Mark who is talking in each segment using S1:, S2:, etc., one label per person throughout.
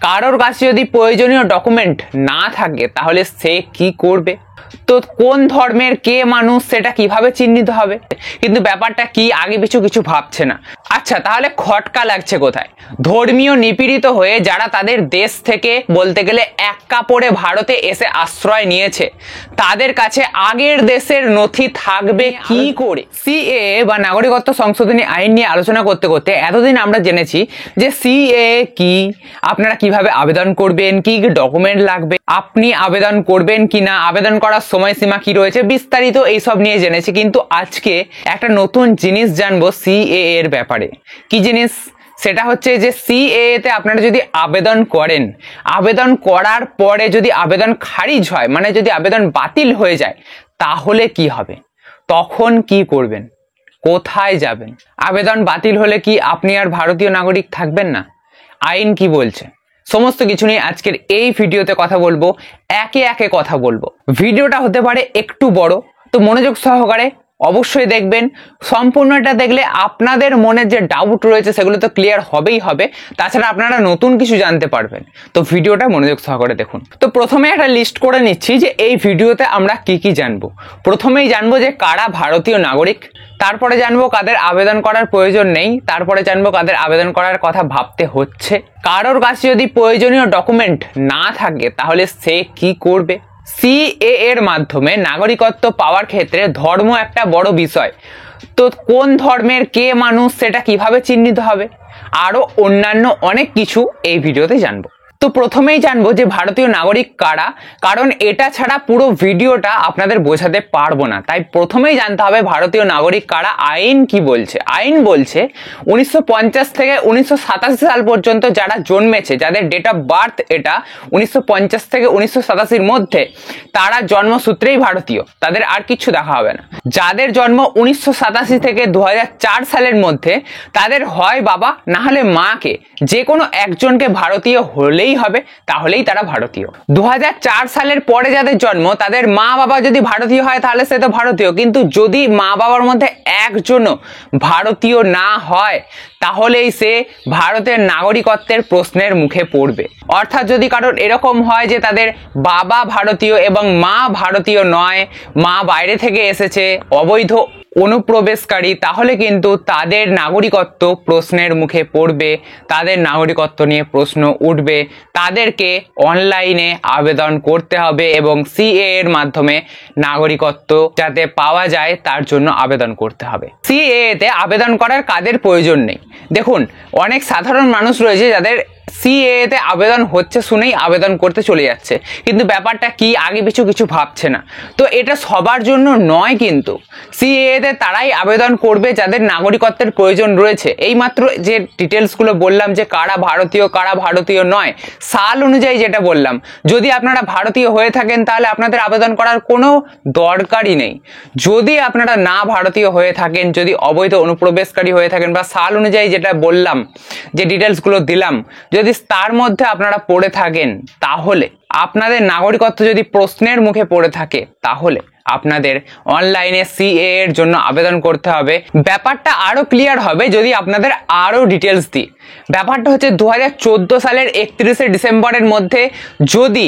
S1: কারোর কাছে যদি প্রয়োজনীয় ডকুমেন্ট না থাকে তাহলে সে কি করবে? তো কোন ধর্মের কে মানুষ সেটা কিভাবে চিহ্নিত হবে? কিন্তু ব্যাপারটা কি আগে পিছু কিছু ভাবছে না। আচ্ছা, তাহলে খটকা লাগছে কোথায়? ধর্মীয় নিপীড়িত হয়ে যারা তাদের দেশ থেকে বলতে গেলে এক কাপড়ে ভারতে এসে আশ্রয় নিয়েছে, তাদের কাছে আগের দেশের নথি থাকবে কি করে? সিএএ বা নাগরিকত্ব সংশোধনী আইন নিয়ে আলোচনা করতে করতে এতদিন আমরা জেনেছি যে সিএএ কি, আপনারা কিভাবে আবেদন করবেন, কি কি ডকুমেন্ট লাগবে, আপনি আবেদন করবেন কিনা, আবেদন করার সময়সীমা কি রয়েছে, বিস্তারিত এইসব নিয়ে জেনেছি। কিন্তু আজকে একটা নতুন জিনিস জানবো সিএএ এর ব্যাপারে। কি জিনিস? সেটা হচ্ছে যে সিএএ তে আপনারা যদি আবেদন করেন, আবেদন করার পরে যদি আবেদন খারিজ হয়, মানে যদি আবেদন বাতিল হয়ে যায়, তাহলে কি হবে? তখন কি করবেন? কোথায় যাবেন? আবেদন বাতিল হলে কি আপনি আর ভারতীয় নাগরিক থাকবেন না? আইন কি বলছে? সমস্ত কিছু নিয়ে আজকের এই ভিডিওতে কথা বলবো, একে একে কথা বলবো। ভিডিওটা হতে পারে একটু বড়, তো মনোযোগ সহকারে অবশ্যই দেখবেন। সম্পূর্ণটা দেখলে আপনাদের মনে যে ডাউট রয়েছে সেগুলো তো ক্লিয়ার হবেই হবে, তাছাড়া আপনারা নতুন কিছু জানতে পারবেন। তো ভিডিওটা মনোযোগ সহকারে দেখুন। তো প্রথমে একটা লিস্ট করে নিচ্ছি যে এই ভিডিওতে আমরা কি কি জানবো। প্রথমেই জানবো যে কারা ভারতীয় নাগরিক, তারপরে জানবো কাদের আবেদন করার প্রয়োজন নেই, তারপরে জানবো কাদের আবেদন করার কথা ভাবতে হচ্ছে, কারোর কাছে যদি প্রয়োজনীয় ডকুমেন্ট না থাকে তাহলে সে কি করবে। সিএএ এর মাধ্যমে নাগরিকত্ব পাওয়ার ক্ষেত্রে ধর্ম একটা বড় বিষয়। তো কোন ধর্মের কে মানুষ সেটা কিভাবে চিহ্নিত হবে, আরো অন্যান্য অনেক কিছু এই ভিডিওতে জানবো। তো প্রথমেই জানবো যে ভারতীয় নাগরিক কারা, কারণ এটা ছাড়া পুরো ভিডিওটা আপনাদের বোঝাতে পারবো না। তাই প্রথমেই জানতে হবে ভারতীয় নাগরিক কারা। আইন কি বলছে? আইন বলছে 1950 থেকে 1987 সাল পর্যন্ত যারা জন্মেছে, যাদের ডেট অফ বার্থ এটা 1950 থেকে 1987 মধ্যে, তারা জন্মসূত্রেই ভারতীয়, তাদের আর কিছু দেখা হবে না। যাদের জন্ম 1987 থেকে 2004 সালের মধ্যে, তাদের হয় বাবা না হলে মাকে, যে কোনো একজনকে ভারতীয় হলেই হবে, তাহলেই তারা ভারতীয়। 2004 সালের পরে যাদের জন্ম, তাদের মা বাবা যদি ভারতীয় হয় তাহলে সে তো ভারতীয়। কিন্তু যদি মা বাবার মধ্যে একজনও ভারতীয় না হয় তাহলেই সে ভারতের নাগরিকত্বের প্রশ্নের মুখে পড়বে। অর্থাৎ যদি কারোর এরকম হয় যে তাদের বাবা ভারতীয় এবং মা ভারতীয় নয়, মা বাইরে থেকে এসেছে, অবৈধ অনুপ্রবেশকারী, তাহলে কিন্তু তাদের নাগরিকত্ব প্রশ্নের মুখে পড়বে, তাদের নাগরিকত্ব নিয়ে প্রশ্ন উঠবে। তাদেরকে অনলাইনে আবেদন করতে হবে এবং সিএএ এর মাধ্যমে নাগরিকত্ব যাতে পাওয়া যায় তার জন্য আবেদন করতে হবে। সিএএ তে আবেদন করার কাদের প্রয়োজন নেই? দেখুন, অনেক সাধারণ মানুষ রয়েছে যাদের সিএএ তে আবেদন হচ্ছে শুনেই আবেদন করতে চলে যাচ্ছে, কিন্তু ব্যাপারটা কি আগে পিছু কিছু ভাবছে না। তো এটা সবার জন্য নয়, কিন্তু সিএএ তে তারাই আবেদন করবে যাদের নাগরিকত্বের প্রয়োজন রয়েছে। এইমাত্র যে ডিটেলসগুলো বললাম যে কারা ভারতীয় কারা ভারতীয় নয়, সাল অনুযায়ী যেটা বললাম, যদি আপনারা ভারতীয় হয়ে থাকেন তাহলে আপনাদের আবেদন করার কোনো দরকারই নেই। যদি আপনারা না ভারতীয় হয়ে থাকেন, যদি অবৈধ অনুপ্রবেশকারী হয়ে থাকেন, বা সাল অনুযায়ী যেটা বললাম, যে ডিটেলসগুলো দিলাম, যদি তার মধ্যে আপনারা পড়ে থাকেন, তাহলে আপনাদের নাগরিকত্ব যদি প্রশ্নের মুখে পড়ে থাকে, তাহলে আপনাদের অনলাইনে সিএএ এর জন্য আবেদন করতে হবে। ব্যাপারটা আরো ক্লিয়ার হবে যদি আপনাদের আরো ডিটেলস দিই। ব্যাপারটা হচ্ছে 2014 সালের 31শে ডিসেম্বরের মধ্যে যদি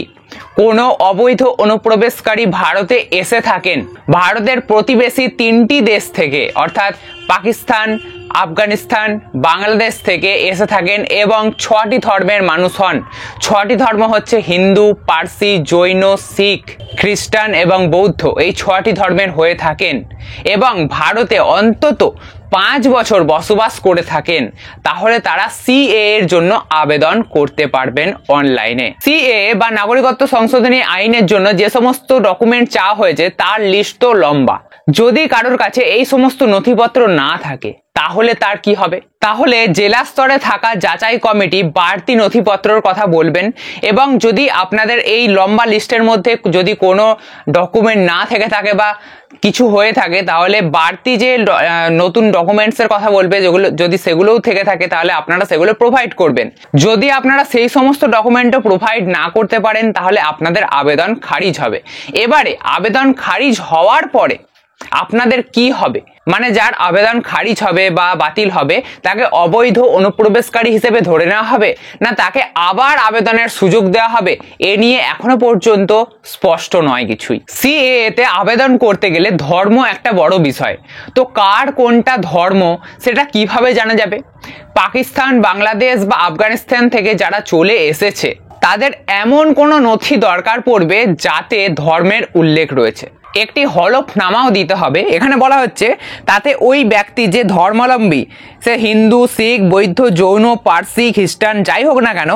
S1: কোনো অবৈধ অনুপ্রবেশকারী ভারতে এসে থাকেন, ভারতের প্রতিবেশী 3টি দেশ থেকে, অর্থাৎ পাকিস্তান, আফগানিস্তান, বাংলাদেশ থেকে এসে থাকেন এবং 6টি ধর্মের মানুষ হন। 6টি ধর্ম হচ্ছে হিন্দু, পার্সি, জৈন, শিখ, খ্রিস্টান এবং বৌদ্ধ। এই 6টি ধর্মের হয়ে থাকেন এবং ভারতে অন্তত 5 বছর বসবাস করে থাকেন, তাহলে তারা সিএএ এর জন্য আবেদন করতে পারবেন অনলাইনে। সিএএ বা নাগরিকত্ব সংশোধনী আইনের জন্য যে সমস্ত ডকুমেন্ট চাওয়া হয়েছে তার লিস্ট তো লম্বা। যদি কারোর কাছে এই সমস্ত নথিপত্র না থাকে তাহলে তার কি হবে? তাহলে জেলা স্তরে থাকা যাচাই কমিটি বাড়তি নথিপত্রের কথা বলবেন, এবং যদি আপনাদের এই লম্বা লিস্টের মধ্যে যদি কোনো ডকুমেন্ট না থেকে থাকে বা কিছু হয়ে থাকে, তাহলে বাড়তি যে নতুন ডকুমেন্টসের কথা বলবে, যেগুলো যদি সেগুলোও থেকে থাকে তাহলে আপনারা সেগুলো প্রোভাইড করবেন। যদি আপনারা সেই সমস্ত ডকুমেন্টও প্রোভাইড না করতে পারেন তাহলে আপনাদের আবেদন খারিজ হবে। এবারে আবেদন খারিজ হওয়ার পরে আপনাদের কি হবে? মানে যার আবেদন খারিজ হবে বা বাতিল হবে তাকে অবৈধ অনুপ্রবেশকারী হিসেবে ধরে নেওয়া হবে, না তাকে আবার আবেদনের সুযোগ দেওয়া হবে? এ নিয়ে এখনো পর্যন্ত স্পষ্ট নয় কিছুই। সিএএ তে আবেদন করতে গেলে ধর্ম একটা বড় বিষয়। তো কার কোনটা ধর্ম সেটা কিভাবে জানা যাবে? পাকিস্তান, বাংলাদেশ বা আফগানিস্তান থেকে যারা চলে এসেছে তাদের এমন কোনো নথি দরকার পড়বে যাতে ধর্মের উল্লেখ রয়েছে। একটি হলফনামাও দিতে হবে। এখানে বলা হচ্ছে তাতে ওই ব্যক্তি যে ধর্মাবলম্বী, সে হিন্দু, শিখ, বৌদ্ধ, জৈন, পার্সি, খ্রিস্টান যাই হোক না কেন,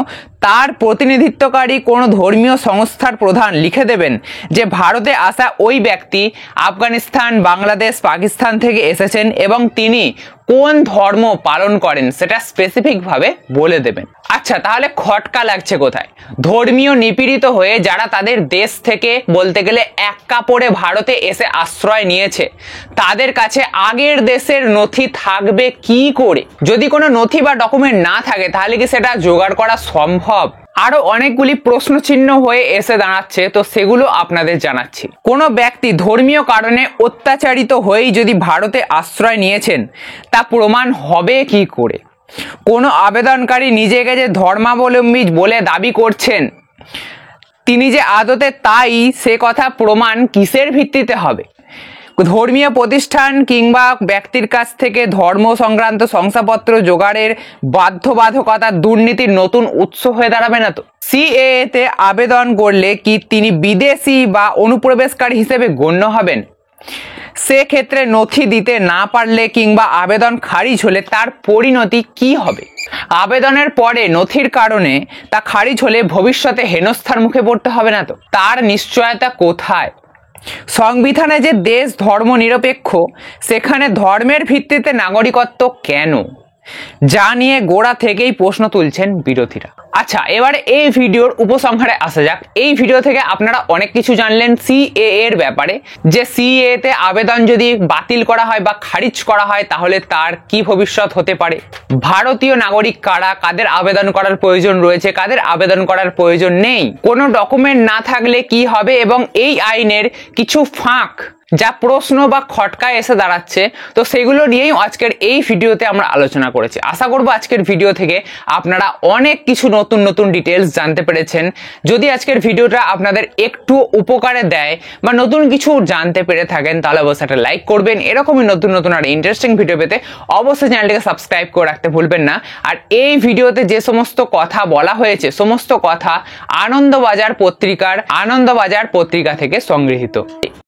S1: তার প্রতিনিধিত্বকারী কোনো ধর্মীয় সংস্থার প্রধান লিখে দেবেন যে ভারতে আসা ওই ব্যক্তি আফগানিস্তান, বাংলাদেশ, পাকিস্তান থেকে এসেছেন এবং তিনি কোন ধর্ম পালন করেন সেটা স্পেসিফিকভাবে বলে দেবেন। আচ্ছা, তাহলে খটকা লাগছে কোথায়? ধর্মীয় নিপীড়িত হয়ে যারা তাদের দেশ থেকে বলতে গেলে এক কাপড়ে ভারতে এসে আশ্রয় নিয়েছে তাদের কাছে আগের দেশের নথি থাকবে কি করে? যদি কোনো নথি বা ডকুমেন্ট না থাকে তাহলে কি সেটা জোগাড় করা সম্ভব? আরো অনেকগুলি প্রশ্নচিহ্ন হয়ে এসে দাঁড়াচ্ছে, তো সেগুলো আপনাদের জানাচ্ছি। কোনো ব্যক্তি ধর্মীয় কারণে অত্যাচারিত হয়েই যদি ভারতে আশ্রয় নিয়েছেন তা প্রমাণ হবে কি করে? কোনো আবেদনকারী নিজেকে যে ধর্মাবলম্বী বলে দাবি করছেন তিনি যে আদতে তাই, সে কথা প্রমাণ কিসের ভিত্তিতে হবে? ধর্মীয় প্রতিষ্ঠান কিংবা ব্যক্তির কাছ থেকে ধর্ম সংক্রান্ত শংসাপত্র জোগাড়ের বাধ্যবাধকতা দুর্নীতির নতুন উৎস হয়ে দাঁড়াবে না তো? সিএএ তে আবেদন করলে কি তিনি বিদেশি বা অনুপ্রবেশকারী হিসেবে গণ্য হবেন? সেক্ষেত্রে নথি দিতে না পারলে কিংবা আবেদন খারিজ হলে তার পরিণতি কি হবে? আবেদনের পরে নথির কারণে তা খারিজ হলে ভবিষ্যতে হেনস্থার মুখে পড়তে হবে না তো? তার নিশ্চয়তা কোথায়? সংবিধানে যে দেশ ধর্ম নিরপেক্ষ, সেখানে ধর্মের ভিত্তিতে নাগরিকত্ব কেন? যা নিয়ে গোড়া থেকেই প্রশ্ন তুলছেন বিরোধীরা। আচ্ছা, এবারে এই ভিডিওর উপসংহারে আসা যাক। এই ভিডিও থেকে আপনারা অনেক কিছু জানলেন সিএএ এর ব্যাপারে, যে সিএএ তে আবেদন যদি বাতিল করা হয় বা খারিজ করা হয় তাহলে তার কি ভবিষ্যৎ হতে পারে, ভারতীয় নাগরিক কারা, কাদের আবেদন করার প্রয়োজন রয়েছে, কাদের আবেদন করার প্রয়োজন নেই, কোনো ডকুমেন্ট না থাকলে কি হবে, এবং এই আইনের কিছু ফাঁক যা প্রশ্ন বা খটকায় এসে দাঁড়াচ্ছে, তো সেগুলো নিয়েই আজকের এই ভিডিওতে আমরা আলোচনা করেছি। আশা করব আজকের ভিডিও থেকে আপনারা অনেক কিছু নতুন নতুন ডিটেলস জানতে পেরেছেন। যদি আজকের ভিডিওটা আপনাদের একটু উপকারে দেয় বা নতুন কিছু জানতে পেরে থাকেন তাহলে অবশ্যই একটা লাইক করবেন। এরকমই নতুন নতুন আর ইন্টারেস্টিং ভিডিও পেতে অবশ্যই চ্যানেলটিকে সাবস্ক্রাইব করে রাখতে ভুলবেন না। আর এই ভিডিওতে যে সমস্ত কথা বলা হয়েছে সমস্ত কথা আনন্দবাজার পত্রিকা থেকে সংগৃহীত।